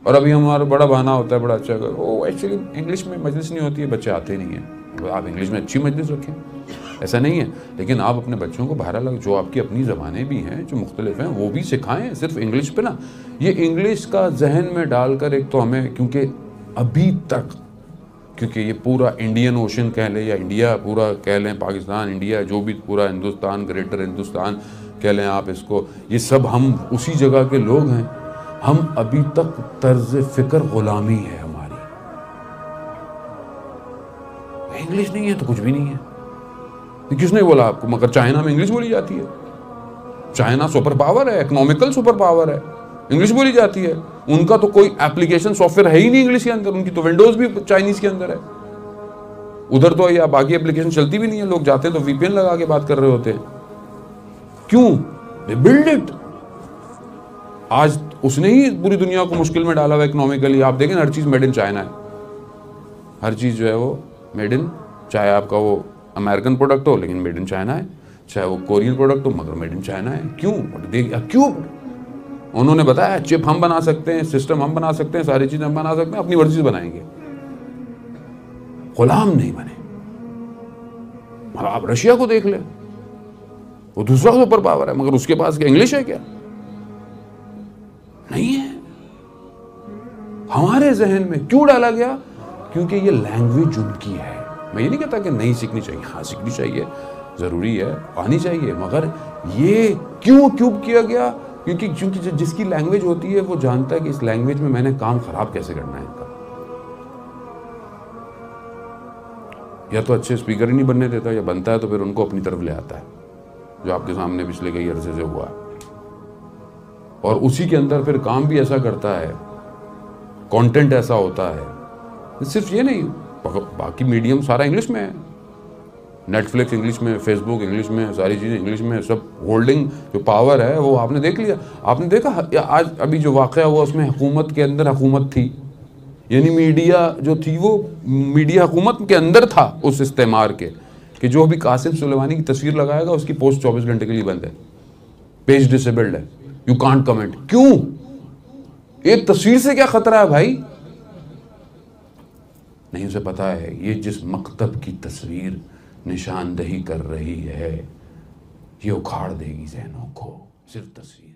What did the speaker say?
और अभी हमारा बड़ा बहाना होता है, बड़ा अच्छा, वो एक्चुअली इंग्लिश में मजलिस नहीं होती है, बच्चे आते नहीं हैं। आप इंग्लिश में अच्छी मजलिस रखें, ऐसा नहीं है, लेकिन आप अपने बच्चों को बाहर अलग जो आपकी अपनी ज़बानें भी हैं जो मुख्तलिफ हैं वो भी सिखाएं। सिर्फ इंग्लिश पे ना, ये इंग्लिश का जहन में डालकर एक तो हमें, क्योंकि अभी तक, क्योंकि ये पूरा इंडियन ओशन कह लें या इंडिया पूरा कह लें, पाकिस्तान, इंडिया, जो भी पूरा हिंदुस्तान, ग्रेटर हिंदुस्तान कह लें आप इसको, ये सब हम उसी जगह के लोग हैं। हम अभी तक तर्ज फिक्र गुलामी है हमारी। इंग्लिश नहीं है तो कुछ भी नहीं है। किसने बोला आपको? मगर चाइना में इंग्लिश बोली जाती है। चाइना सुपर पावर है, इकोनॉमिकल सुपर पावर है, इंग्लिश बोली जाती है। उनका तो कोई एप्लीकेशन सॉफ्टवेयर है ही नहीं इंग्लिश के अंदर, उनकी तो विंडोज भी चाइनीज के अंदर है। उधर तो या बाकी एप्लीकेशन चलती भी नहीं है, लोग जाते हैं तो वीपीएन लगा के बात कर रहे होते हैं। क्यों? They build it. आज उसने ही पूरी दुनिया को मुश्किल में डाला हुआ इकोनॉमिकली। आप देखें हर चीज मेड इन चाइना है, हर चीज जो है वो मेड इन, चाहे आपका वो अमेरिकन प्रोडक्ट हो लेकिन मेड इन चाइना है, चाहे वो कोरियन प्रोडक्ट हो मगर मेड इन चाइना है। क्यों? उन्होंने बताया चिप हम बना सकते हैं, सिस्टम हम बना सकते हैं, सारी चीजें हम बना सकते हैं, अपनी मर्जी से बनाएंगे, गुलाम नहीं बने। आप रशिया को देख ले, वो दूसरा सुपर पावर है, मगर उसके पास क्या इंग्लिश है? क्या नहीं है। हमारे जहन में क्यों डाला गया? क्योंकि ये लैंग्वेज उनकी है। मैं ये नहीं कहता कि नहीं सीखनी चाहिए, हाँ सीखनी चाहिए, जरूरी है, आनी चाहिए, मगर ये क्यों किया गया? क्योंकि जिसकी लैंग्वेज होती है वो जानता है कि इस लैंग्वेज में मैंने काम खराब कैसे करना है इनका। या तो अच्छे स्पीकर ही नहीं बनने देता, या बनता है तो फिर उनको अपनी तरफ ले आता है, जो आपके सामने पिछले कई अरसे से हुआ, और उसी के अंदर फिर काम भी ऐसा करता है, कंटेंट ऐसा होता है। सिर्फ ये नहीं, बाकी मीडियम सारा इंग्लिश में है, नेटफ्लिक्स इंग्लिश में, फेसबुक इंग्लिश में, सारी चीज़ें इंग्लिश में, सब होल्डिंग जो पावर है वो आपने देख लिया। आपने देखा आज अभी जो वाक़या हुआ उसमें हुकूमत के अंदर हुकूमत थी, यानी मीडिया जो थी वो मीडिया हुकूमत के अंदर था उस इस्तेमार के, कि जो अभी कासिम सुलेमानी की तस्वीर लगाएगा उसकी पोस्ट 24 घंटे के लिए बंद है, पेज डिसेबल्ड है, यू कांट कमेंट। क्यों? एक तस्वीर से क्या खतरा है भाई? नहीं, उसे पता है ये जिस मकतब की तस्वीर निशानदही कर रही है ये उखाड़ देगी ज़हनों को, सिर्फ तस्वीर।